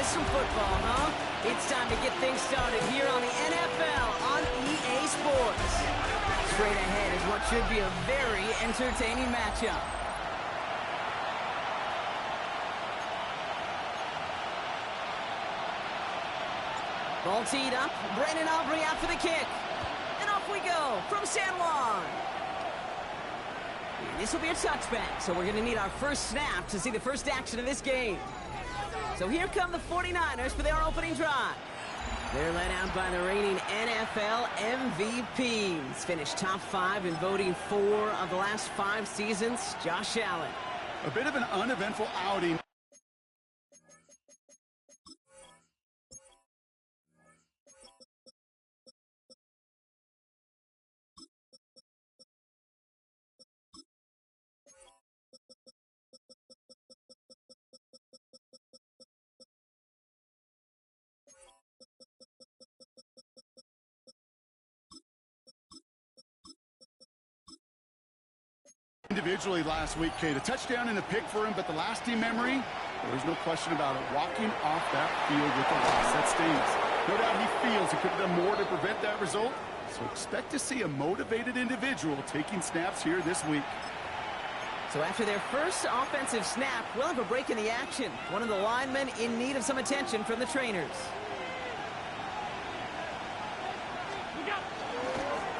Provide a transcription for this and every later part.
some football, huh? It's time to get things started here on the NFL on EA Sports. Straight ahead is what should be a very entertaining matchup. Ball teed up. Brandon Aubrey out for the kick. And off we go from San Juan. And this will be a touchback, so we're going to need our first snap to see the first action of this game. So here come the 49ers for their opening drive. They're led out by the reigning NFL MVPs. Finished top 5 in voting 4 of the last 5 seasons, Josh Allen. A bit of an uneventful outing. Individually last week, Kate, a touchdown and a pick for him, but the lasting memory, there's no question about it, walking off that field with the loss. That stings. No doubt he feels he could have done more to prevent that result, so expect to see a motivated individual taking snaps here this week. So after their first offensive snap, we'll have a break in the action. One of the linemen in need of some attention from the trainers.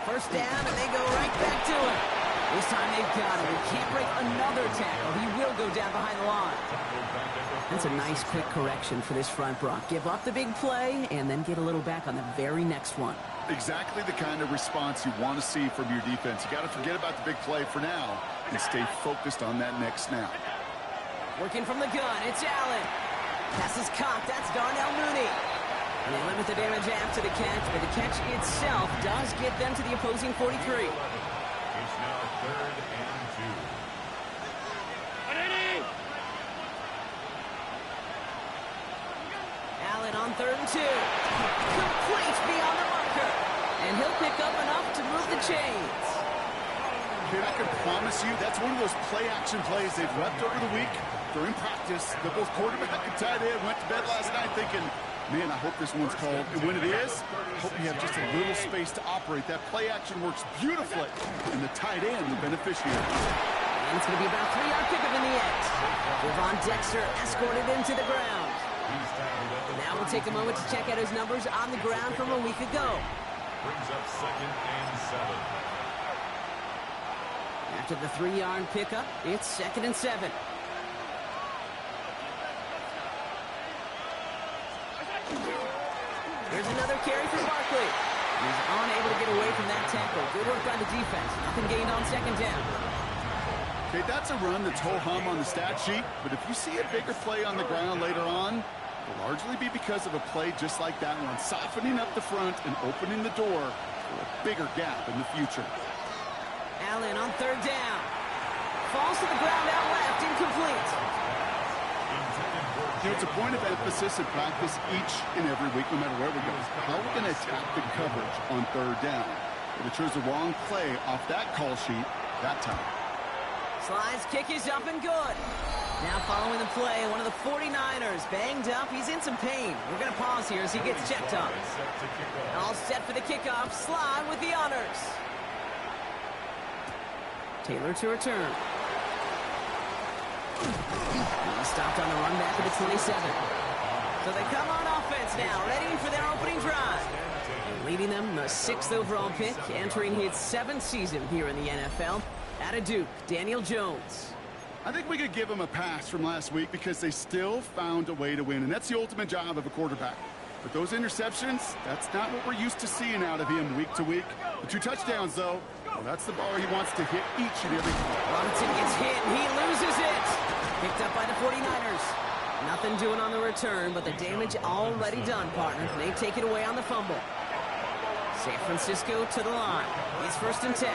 First down, and they go right back to him. This time they've got him. He can't break another tackle. He will go down behind the line. That's a nice quick correction for this front, Brock. Give up the big play and then get a little back on the very next one. Exactly the kind of response you want to see from your defense. You got to forget about the big play for now and stay focused on that next snap. Working from the gun, it's Allen. Pass is caught. That's Darnell Mooney. And they limit the damage after the catch, but the catch itself does get them to the opposing 43. It's now 3rd and 2. Allen on 3rd and 2. Complete beyond the marker. And he'll pick up enough to move the chains. Kid, I can promise you that's one of those play-action plays they've left over the week during practice. The both quarterback and tight end went to bed last night thinking, man, I hope this one's called. And when it is, I hope you have just a little space to operate. That play action works beautifully. And the tight end, the beneficiary. And it's going to be about a 3-yard pickup in the end. Devon Dexter escorted him to the ground. Now we'll take a moment to check out his numbers on the ground from a week ago. Brings up 2nd and 7. After the 3-yard pickup, it's 2nd and 7. Here's another carry for Barkley. He's unable to get away from that tackle. Good work by the defense. Nothing gained on 2nd down. Okay, that's a run that's ho-hum on the stat sheet, but if you see a bigger play on the ground later on, it'll largely be because of a play just like that one, softening up the front and opening the door for a bigger gap in the future. Allen on 3rd down. Falls to the ground out left, incomplete. You know, it's a point of emphasis in practice each and every week, no matter where we go. How are we going to attack the coverage on 3rd down? But it chose the wrong play off that call sheet that time. Slides kick is up and good. Now following the play, one of the 49ers banged up. He's in some pain. We're going to pause here as he gets checked on. All set for the kickoff. Slide with the honors. Taylor to return. He's stopped on the run back of the 27. So they come on offense now, ready for their opening drive. And leading them, the 6th overall pick, entering his 7th season here in the NFL. Out of Duke, Daniel Jones. I think we could give him a pass from last week because they still found a way to win, and that's the ultimate job of a quarterback. But those interceptions, that's not what we're used to seeing out of him week to week. The 2 touchdowns, though, well, that's the ball he wants to hit each and every time. Robinson gets hit, and he loses it. Picked up by the 49ers. Nothing doing on the return, but the damage already done, partner. They take it away on the fumble. San Francisco to the line. It's 1st and 10.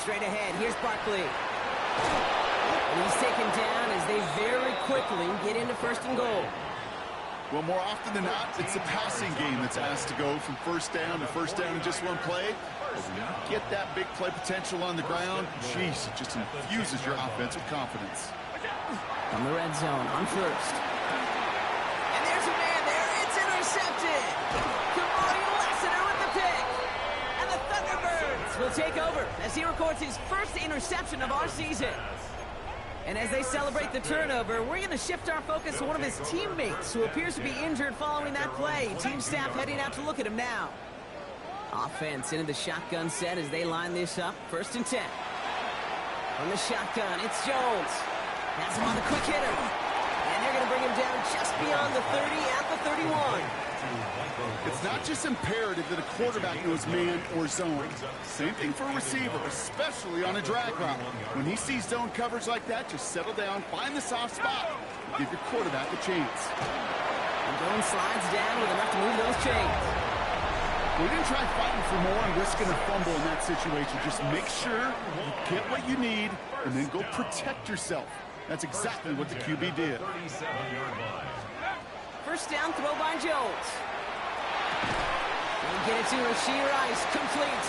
Straight ahead, here's Barkley. And he's taken down as they very quickly get into 1st and goal. Well, more often than not, it's the passing game that's asked to go from 1st down to 1st down in just one play. But when you get that big play potential on the ground, geez, it just infuses your offense with confidence. From the red zone on first. And there's a man there. It's intercepted. Kamari Lassiter with the pick. And the Thunderbirds will take over as he records his first interception of our season. And as they celebrate the turnover, we're going to shift our focus to one of his teammates who appears to be injured following that play. Team staff heading out to look at him now. Offense into the shotgun set as they line this up. 1st and 10. From the shotgun, it's Jones. Has him on the quick hitter. And they're going to bring him down just beyond the 30 at the 31. It's not just imperative that a quarterback knows man or zone. Same thing for a receiver, especially on a drag route. When he sees zone coverage like that, just settle down, find the soft spot, and give your quarterback a chance. And Jones slides down with enough to move those chains. We didn't try fighting for more and risking a fumble in that situation. Just make sure you get what you need and then go protect yourself. That's exactly what the QB did. 37-yard line. 1st down throw by Jones. He'll get it to Rashee Rice, complete.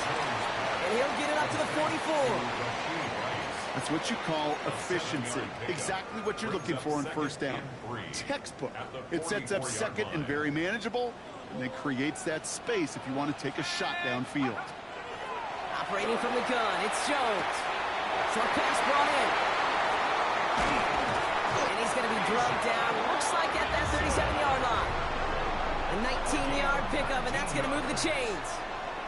And he'll get it up to the 44. That's what you call efficiency. Exactly what you're looking for in 1st down. Textbook. It sets up 2nd and very manageable, and then creates that space if you want to take a shot downfield. Operating from the gun, it's Jones. Short pass brought in. And he's going to be drugged down, looks like at that 37-yard line. A 19-yard pickup, and that's going to move the chains.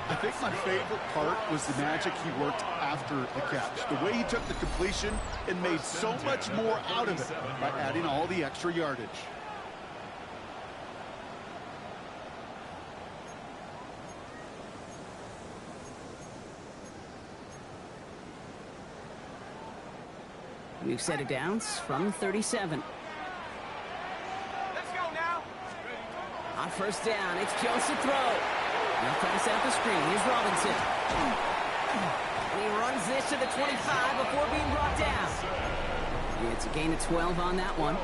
I think my favorite part was the magic he worked after the catch. The way he took the completion and made so much more out of it by adding all the extra yardage. New set of downs from 37. Let's go now. On 1st down, it's Jones to throw. He'll pass out the screen. Here's Robinson. And he runs this to the 25 before being brought down. It's a gain of 12 on that one.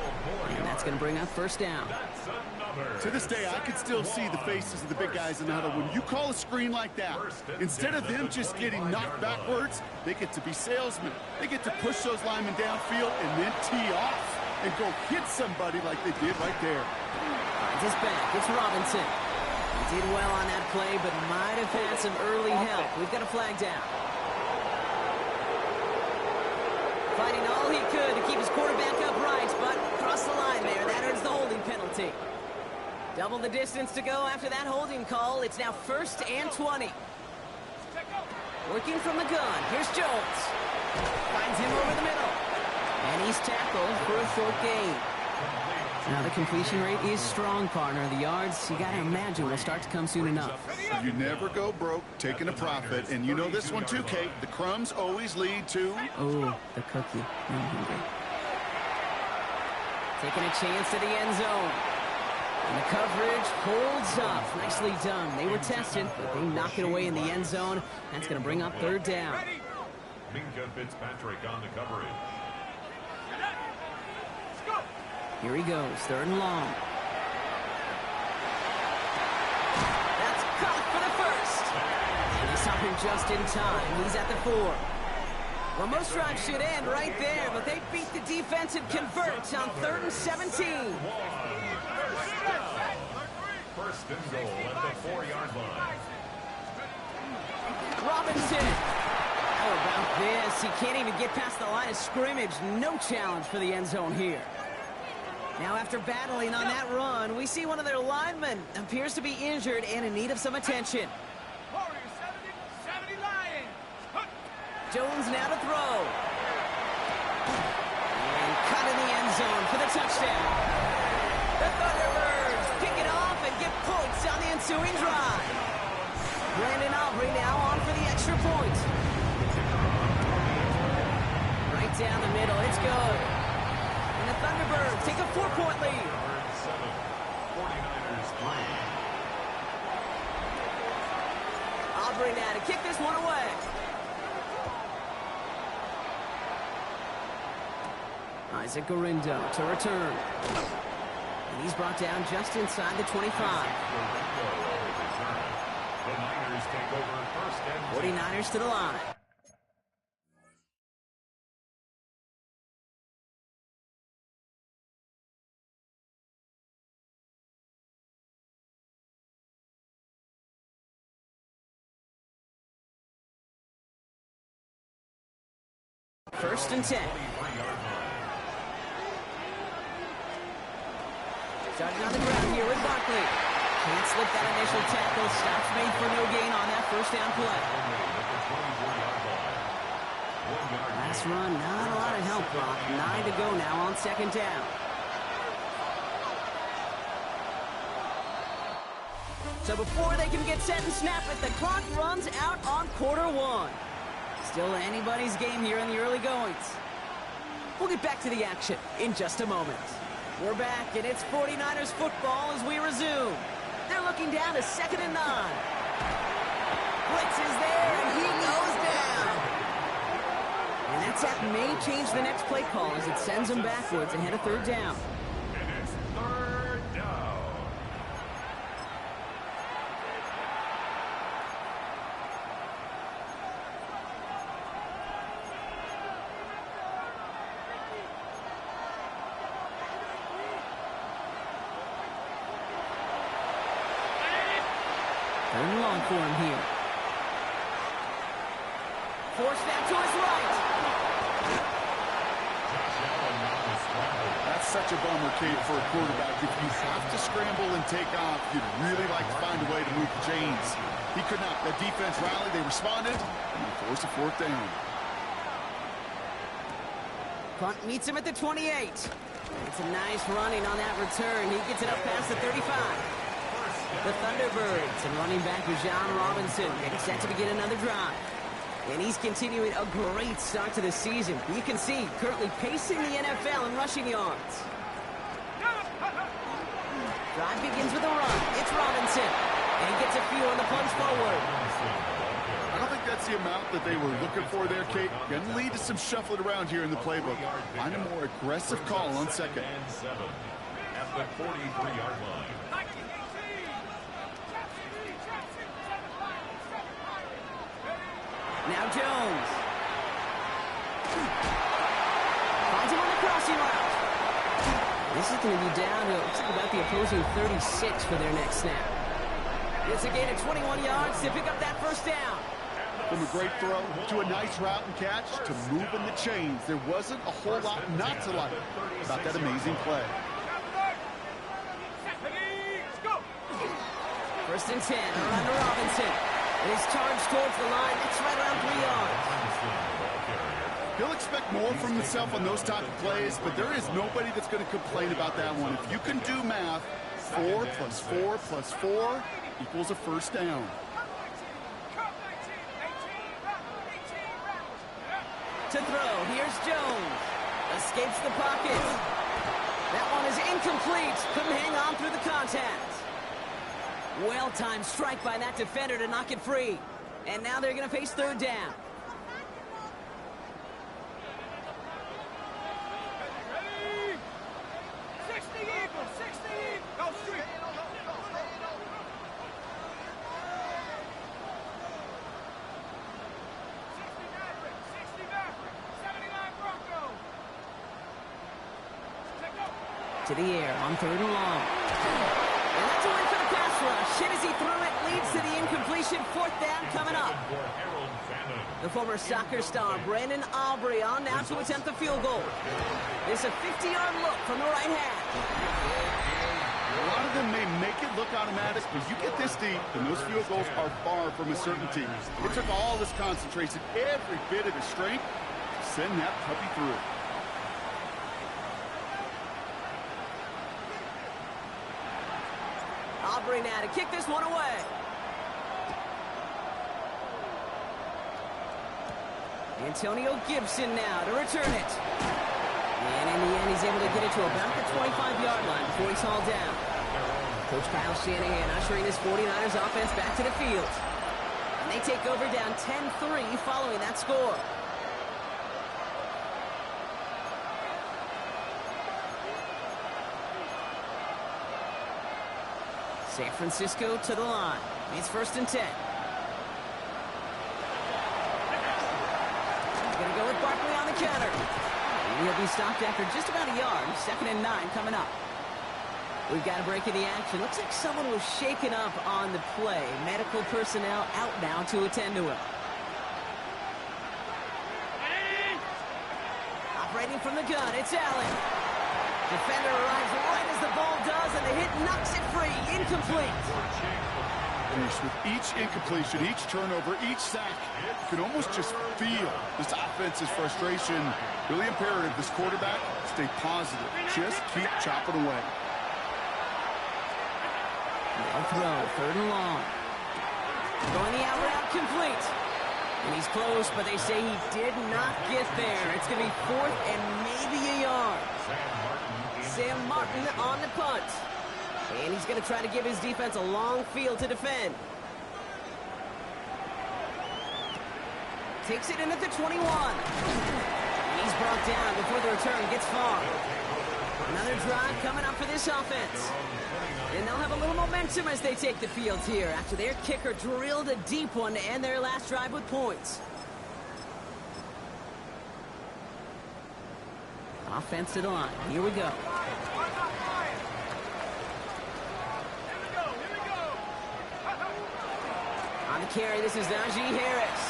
And that's going to bring up 1st down. To this day, I can still see the faces of the big guys in the huddle. When you call a screen like that, instead of them just getting knocked backwards, they get to be salesmen. They get to push those linemen downfield and then tee off and go hit somebody like they did right there. Finds his back. It's Robinson. He did well on that play, but might have had some early help. We've got a flag down. Fighting all he could to keep his quarterback upright, but across the line there, that earns the holding penalty. Double the distance to go after that holding call. It's now 1st and 20. Working from the gun. Here's Jones. Finds him over the middle. And he's tackled for a short gain. Now the completion rate is strong, partner. The yards, you got to imagine, will start to come soon enough. You never go broke taking a profit. And you know this one too, Kate. The crumbs always lead to... Oh, the cookie. I'm hungry. Taking a chance to the end zone. And the coverage holds up. Nicely done. They were tested, but they knock it away in the end zone. That's going to bring up 3rd down. Minka Fitzpatrick on the coverage. Here he goes, 3rd and long. That's caught for the 1st. And they stop him just in time. He's at the 4. Well, most drives should end right there, but they beat the defense and convert on 3rd and 17. 1st and goal at the 4-yard line. Robinson. How about this? He can't even get past the line of scrimmage. No challenge for the end zone here. Now, after battling on that run, we see one of their linemen appears to be injured and in need of some attention. Jones now to throw. And cut in the end zone for the touchdown. The Thunderbirds pick it off and get points on the ensuing drive. Brandon Aubrey now on for the extra point. Right down the middle, it's good. And the Thunderbirds take a 4-point lead. 49ers 3. Aubrey now to kick this one away. Isaac Gorindo to return. And he's brought down just inside the 25. The Niners take over 1st and 49ers to the line. First and 10. Starting on the ground here with Barkley. Can't slip that initial tackle. Stops made for no gain on that first down play. Last run, not a lot of help, Brock. 9 to go now on second down. So before they can get set and snap it, the clock runs out on quarter one. Still anybody's game here in the early goings. We'll get back to the action in just a moment. We're back, and it's 49ers football as we resume. They're looking down to 2nd and 9. Blitz is there, and he goes down. And that sack may change the next play call as it sends them backwards ahead of third down. And it's third down. Third and long for him here. Forced out to his right. That's such a bummer, Kate, for a quarterback. If you have to scramble and take off, you'd really like to find a way to move the chains. He could not. The defense rallied. They responded. And they forced a fourth down. Punt meets him at the 28. It's a nice running on that return. He gets it up past the 35. The Thunderbirds and running back John Robinson getting set to begin another drive. And he's continuing a great start to the season. You can see currently pacing the NFL in rushing yards. Drive begins with a run. It's Robinson. And he gets a few on the punch forward. I don't think that's the amount that they were looking for there, Kate. Going to lead to some shuffling around here in the playbook. Find a more aggressive call on second. At the 43-yard line. Now Jones. Finds him on the crossing route. This is going to be down to, looks like about the opposing 36 for their next snap. It's a gain of 21 yards to pick up that first down. From a great throw to a nice route and catch to moving the chains. There wasn't a whole lot not to like about that amazing play. First and 10, around to Robinson. And he's charged towards the line. It's right around 3 yards. He'll expect more from himself on those type of plays, but there is nobody that's going to complain about that one. If you can do math, 4 plus 4 plus 4 equals a first down. To throw, here's Jones. Escapes the pocket. That one is incomplete. Couldn't hang on through the contact. Well-timed strike by that defender to knock it free. And now they're going to face third down. Ready? 60 Eagles, 60 Eagles. Go straight. 60 Maverick, 79 Broncos. To the air on third and long. And that's a win for the pass rush. Hit as he threw it, leads to the incompletion. Fourth down coming up. The former soccer star, Brandon Aubrey, on now to attempt the field goal. There's a 50-yard look from the right hand. A lot of them may make it look automatic, but you get this deep, and those field goals are far from a certainty. It took all this concentration, every bit of his strength, to send that puppy through. Aubrey now to kick this one away. Antonio Gibson now to return it. And in the end, he's able to get it to about the 25-yard line before he's hauled down. Coach Kyle Shanahan ushering this 49ers offense back to the field. And they take over down 10-3 following that score. San Francisco to the line. It's first and 10. Going to go with Barkley on the counter. And he'll be stopped after just about a yard. 2nd and 9 coming up. We've got a break in the action. Looks like someone was shaken up on the play. Medical personnel out now to attend to him. waiting from the gun. It's Allen. Defender arrives right as the ball does, and the hit knocks it free. Incomplete. With each incompletion, each turnover, each sack, you can almost just feel this offense's frustration. Really imperative this quarterback stay positive. Just keep chopping away. Now throw, 3rd and long. Going the out route, complete. And he's close, but they say he did not get there. It's going to be 4th and maybe a yard. Sam Martin on the punt. And he's going to try to give his defense a long field to defend. Takes it in at the 21. He's brought down before the return gets far. Another drive coming up for this offense. And they'll have a little momentum as they take the field here after their kicker drilled a deep one to end their last drive with points. Offense to the line. Here we go. On the carry, this is Najee Harris.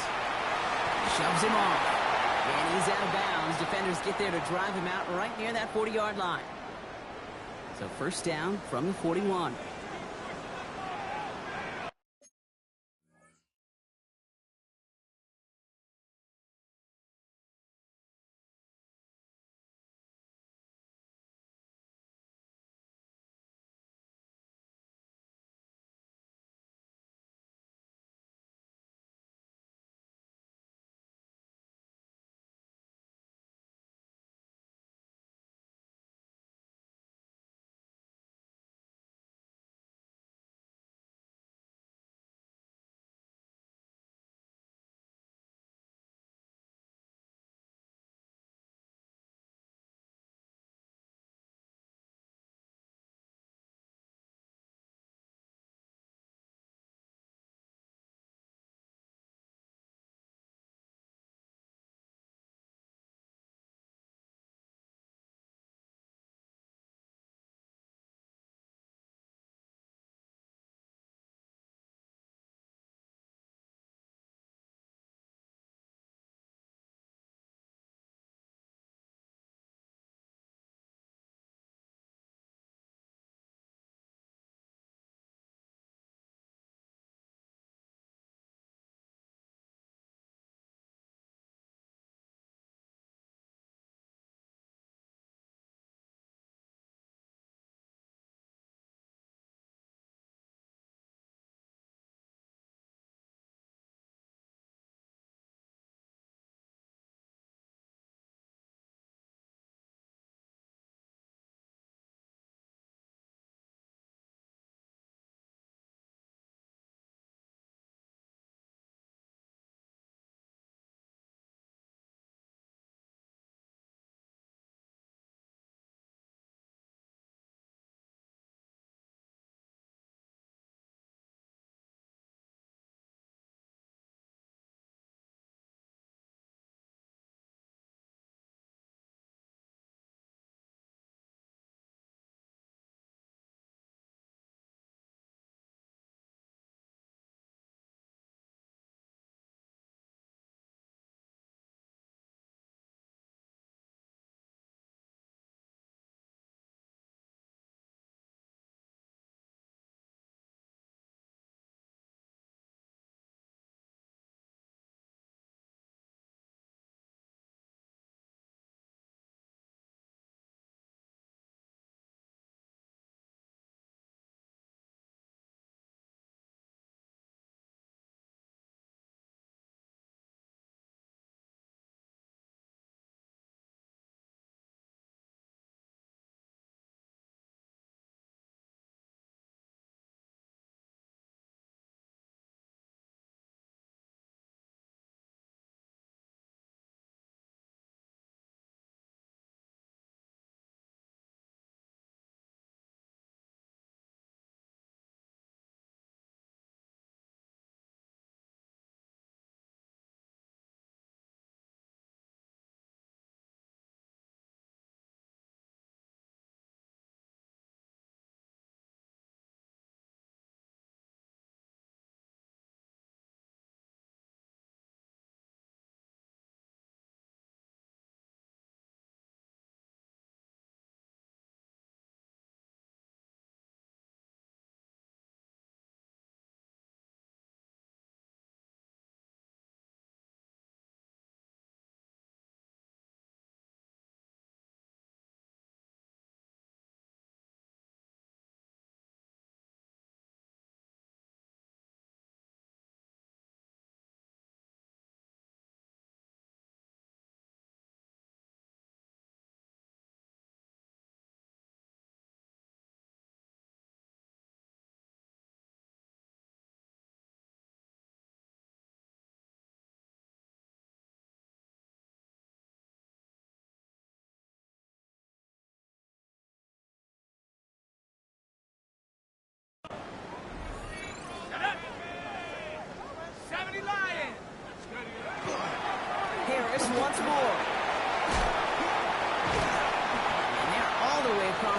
Shoves him off. And he's out of bounds. Defenders get there to drive him out right near that 40-yard line. So 1st down from the 41.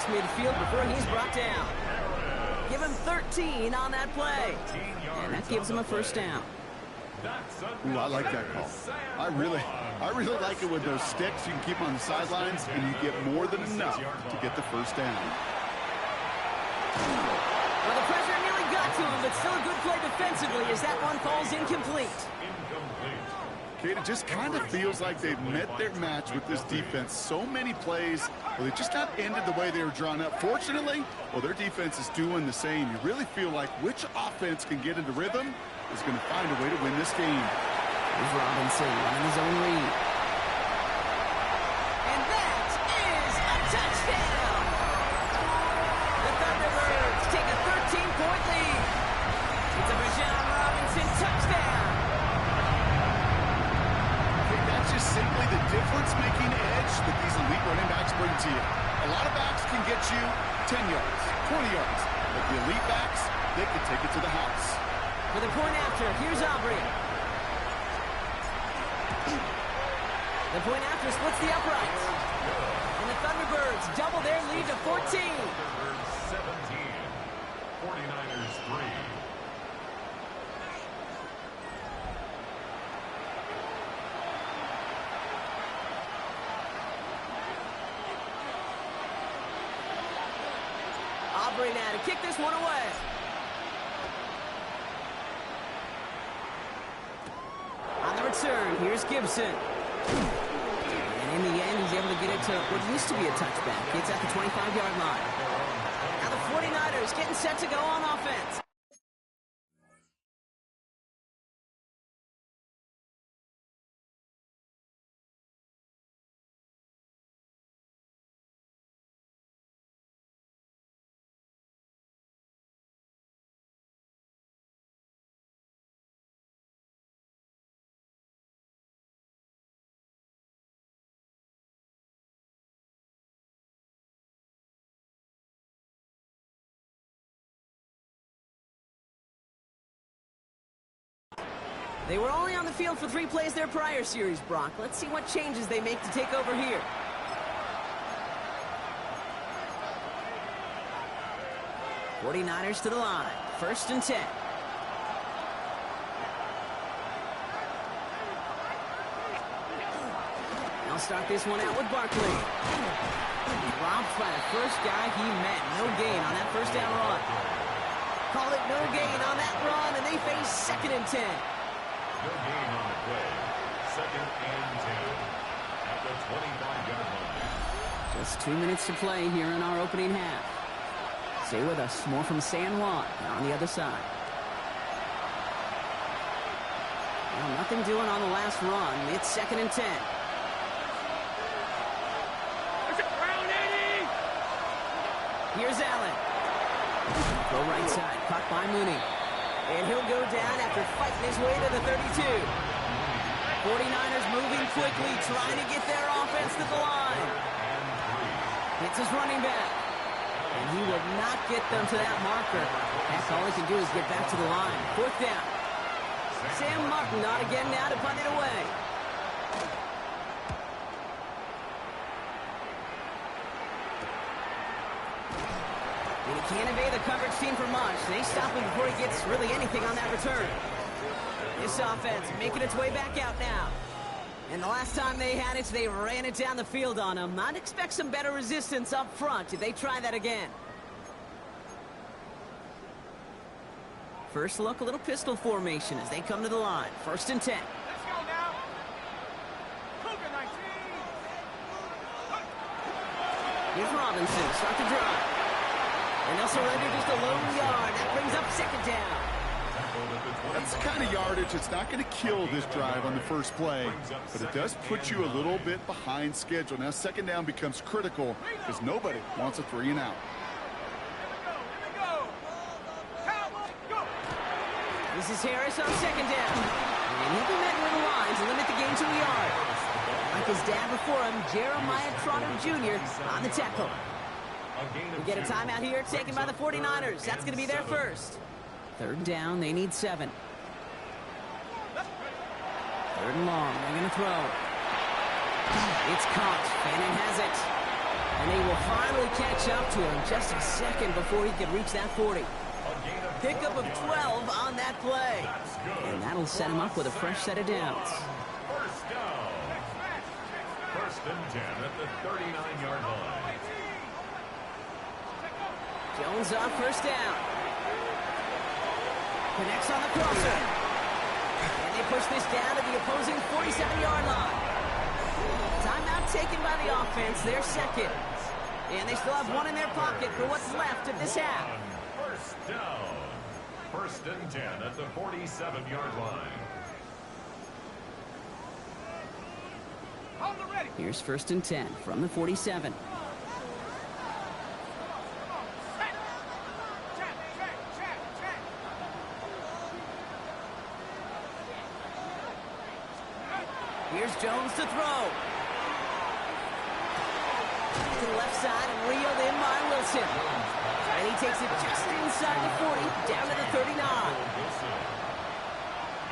across midfield before he's brought down. Give him 13 on that play. And that gives him a first down. Ooh, I like that call. I really like it with those sticks. You can keep them on the sidelines, and you get more than enough to get the first down. Well, the pressure nearly got to him, but still a good play defensively as that one falls incomplete. Kate, it just kind of feels like they've met their match with this defense. So many plays, well, they just not ended the way they were drawn up. Fortunately, well, their defense is doing the same. You really feel like which offense can get into rhythm is going to find a way to win this game. Here's Robinson running his own read. And that is a touchdown! The Thunderbirds take a 13-point lead. It's a Bijan Robinson touchdown. That's just simply the difference-making edge that these elite running backs bring to you. A lot of backs can get you 10 yards, 20 yards, but the elite backs, they can take it to the house. For the point after, here's Aubrey. The point after splits the uprights. And the Thunderbirds double their lead to 14. Thunderbirds 17, 49ers 3. Aubrey now to kick this one away. On the return, here's Gibson. And in the end, he's able to get it to what used to be a touchback. It's at the 25-yard line. Now the 49ers getting set to go on offense. They were only on the field for 3 plays their prior series, Brock. Let's see what changes they make to take over here. '49ers to the line. 1st and 10. I'll start this one out with Barkley. Dropped by the first guy he met. No gain on that first down run. Call it no gain on that run, and they face 2nd and 10. No gain on the play. 2nd and 10 at the 25-yard line. Just 2 minutes to play here in our opening half. Stay with us. More from San Juan on the other side. Well, nothing doing on the last run. It's 2nd and 10. Here's Allen. Go right side. Caught by Mooney. And he'll go down after fighting his way to the 32. 49ers moving quickly, trying to get their offense to the line. It's his running back. And he will not get them to that marker. That's all he can do is get back to the line. 4th down. Sam Martin not again now to punt it away. And he can't evade the coverage team for much. They stop him before he gets really anything on that return. This offense making its way back out now. And the last time they had it, they ran it down the field on him. I'd expect some better resistance up front if they try that again. First look, a little pistol formation as they come to the line. 1st and 10. Let's go now. Cougar 19. Here's Robinson, start the drive. And they'll surrender just a lone yard. That brings up 2nd down. That's the kind of yardage it's not going to kill this drive on the first play, but it does put you a little bit behind schedule. Now 2nd down becomes critical because nobody wants a 3 and out. Here we go. Cowboy, go. This is Harris on 2nd down. And he'll be met with the lines and limit the gain to a yard. Like his dad before him, Jeremiah Trotter Jr. on the tackle. We get a timeout here taken by the 49ers. That's going to be their first. 3rd down, they need 7. 3rd and long, they're going to throw. It's caught. Fannin has it. And they will finally catch up to him just a second before he could reach that 40. Pickup of 12 on that play. And that'll set him up with a fresh set of downs. First down. First and 10 at the 39-yard line. Jones on first down. Connects on the crosser. And they push this down to the opposing 47-yard line. Timeout taken by the offense, their second. And they still have one in their pocket for what's left of this half. First down. First and 10 at the 47-yard line. Hold it ready. Here's first and 10 from the 47. Here's Jones to throw. To the left side and reeled in by Wilson. And he takes it just inside the 40, down to the 39.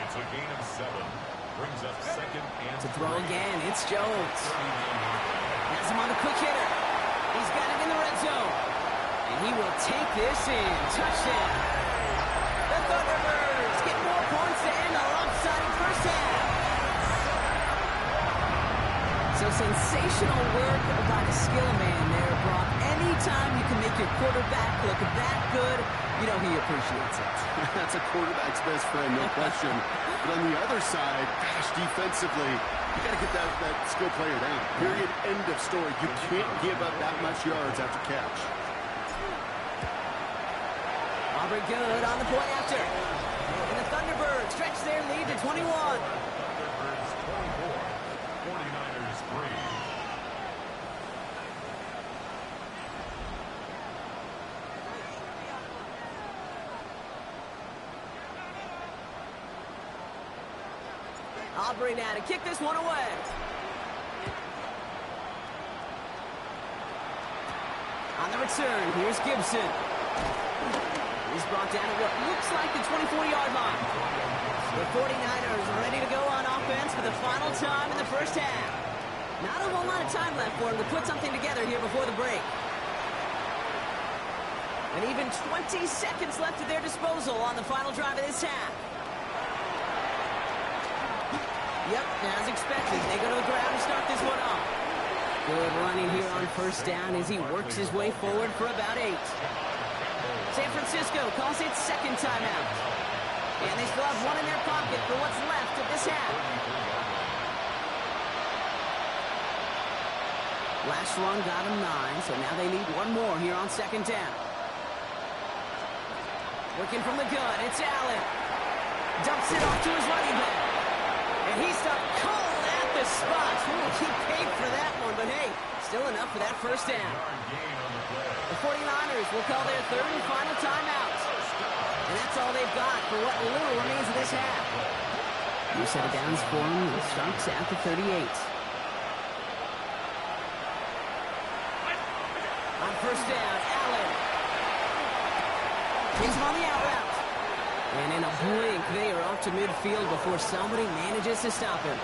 It's a gain of 7. Brings up second and To throw again, it's Jones. Has him on the quick hitter. He's got it in the red zone. And he will take this in. Touchdown. The Thunderbirds get more points to end the lopsided first half. So sensational work by the skill man there, Brock. Anytime you can make your quarterback look that good, you know he appreciates it. That's a quarterback's best friend, no question. But on the other side, gosh, defensively, you got to get that skill player down. Period. End of story. You can't give up that much yards after catch. Aubrey good on the point after. And the Thunderbirds stretch their lead to 21. Thunderbirds 24. 49ers 3. Aubrey now to kick this one away. On the return, here's Gibson. He's brought down at what looks like the 24-yard line. The 49ers are ready to go on offense for the final time in the first half. Not a whole lot of time left for them to put something together here before the break. And even 20 seconds left at their disposal on the final drive of this half. Yep, as expected, they go to the ground to start this one off. Good running here on first down as he works his way forward for about 8. San Francisco calls it second timeout. And they still have one in their pocket for what's left of this half. Last run got them 9, so now they need one more here on second down. Working from the gun, it's Allen. Dumps it off to his running back. And he stopped cold at the spot. He paid for that one, but hey, still enough for that first down. The 49ers will call their third and final timeout. And that's all they've got for what little remains of this half. New set of downs for him. It starts at the 38. On first down, Allen. Takes him on the out route. And in a blink, they are off to midfield before somebody manages to stop him.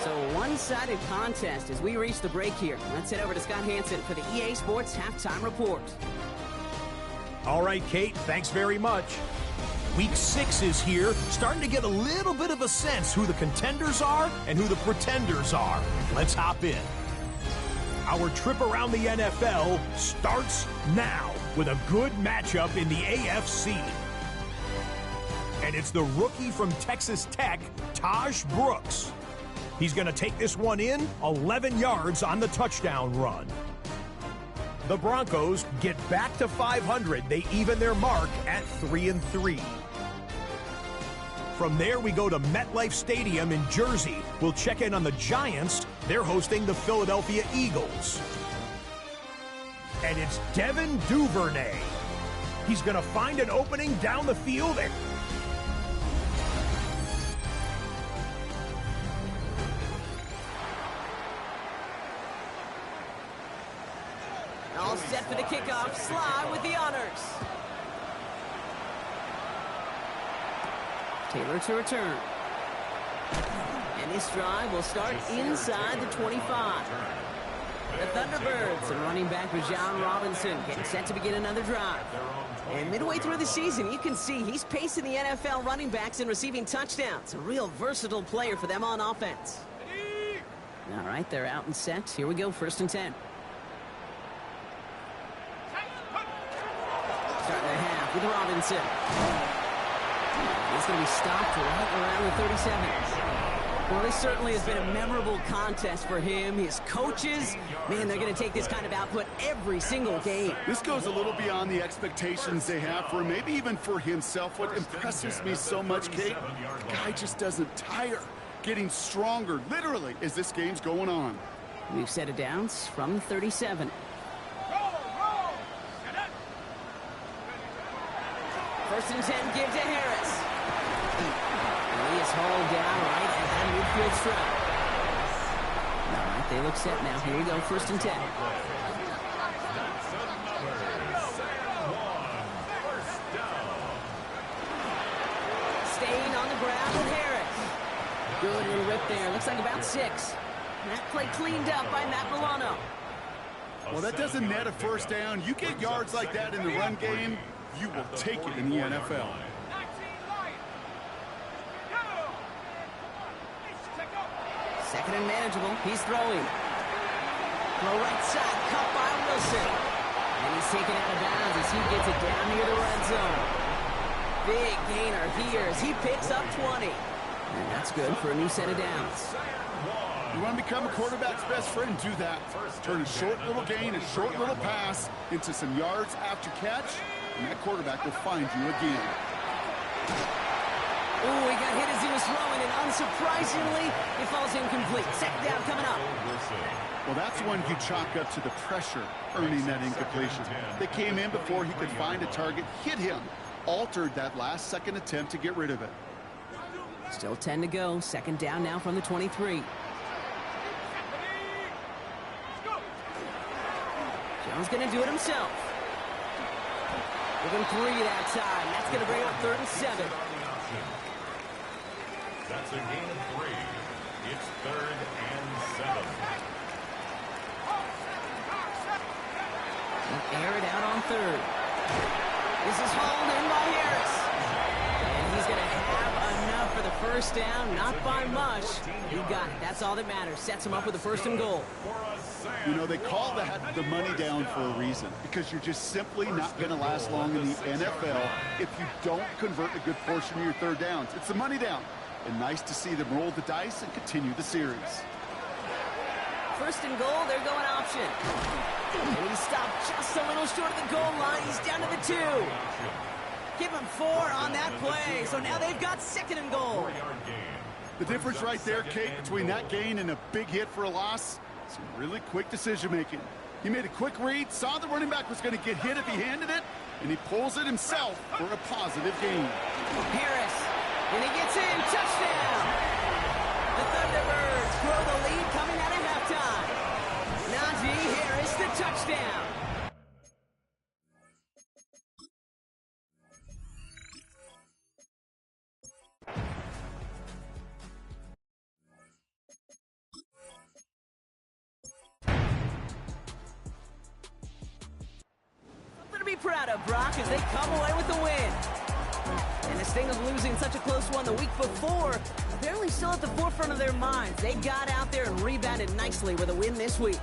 So a one-sided contest as we reach the break here. Let's head over to Scott Hansen for the EA Sports Halftime Report. All right, Kate, thanks very much. Week 6 is here, starting to get a little bit of a sense who the contenders are and who the pretenders are. Let's hop in. Our trip around the NFL starts now with a good matchup in the AFC. And it's the rookie from Texas Tech, Taj Brooks. He's going to take this one in 11 yards on the touchdown run. The Broncos get back to 500. They even their mark at 3-3. From there, we go to MetLife Stadium in Jersey. We'll check in on the Giants. They're hosting the Philadelphia Eagles. And it's Devin Duvernay. He's going to find an opening down the field. All set for the kickoff. Sly with the honors. Taylor to return. And this drive will start inside the 25. The Thunderbirds and running back Bijan Robinson getting set to begin another drive. And midway through the season, you can see he's pacing the NFL running backs and receiving touchdowns. A real versatile player for them on offense. All right, they're out and set. Here we go, 1st and 10. Starting the half with Robinson. He's going to be stopped right around the 37. Well, this certainly has been a memorable contest for him. His coaches, man, they're going to take this kind of output every single game. This goes a little beyond the expectations they have for him, maybe even for himself. What impresses me so much, Kate, the guy just doesn't tire. Getting stronger, literally, as this game's going on. We've set it down from 37. First and 10, give to Harris. He is hauled down right at that midfield strip. All right, they look set now. Here we go, 1st and 10. Staying on the ground with Harris. Good little rip there. Looks like about 6. That play cleaned up by Matt Milano. Well, that doesn't net a first down. You get yards like that in the run game, you will take it in the NFL. Second and manageable. He's throwing. Throw right side. Cut by Wilson. And he's taken out of bounds as he gets it down near the red zone. Big gainer here as he picks up 20. And that's good for a new set of downs. You want to become a quarterback's best friend, do that. Turn a short little gain, a short little pass into some yards after catch, and that quarterback will find you again. Oh, he got hit as he was throwing, and unsurprisingly, it falls incomplete. Second down coming up. Well, that's one you chalk up to the pressure earning that incompletion. They came in before he could find a target, hit him, altered that last-second attempt to get rid of it. Still 10 to go. Second down now from the 23. Jones going to do it himself. Give him 3 that time. That's going to bring up 3rd and 7. That's a gain of 3. It's 3rd and 7. Air it out on 3rd. This is hauled in by Harris. And he's going to have enough for the first down. Not by much. He got it. That's all that matters. Sets him up with a 1st and goal. You know, they call that the money down for a reason, because you're just simply not going to last long in the NFL if you don't convert a good portion of your 3rd downs. It's the money down. And nice to see them roll the dice and continue the series. 1st and goal, they're going option. And he stopped just a little short of the goal line. He's down to the 2. Give him 4 on that play. So now they've got 2nd and goal. The difference right there, Kate, between that gain and a big hit for a loss, some really quick decision-making. He made a quick read, saw the running back was going to get hit if he handed it, and he pulls it himself for a positive gain. Harris, and he gets in, touchdown! The Thunderbirds grow the lead coming out of halftime. Najee Harris, the touchdown. Something to be proud of, Brock, as they come away with the win. And the sting of losing such a close one the week before, apparently still at the forefront of their minds. They got out there and rebounded nicely with a win this week.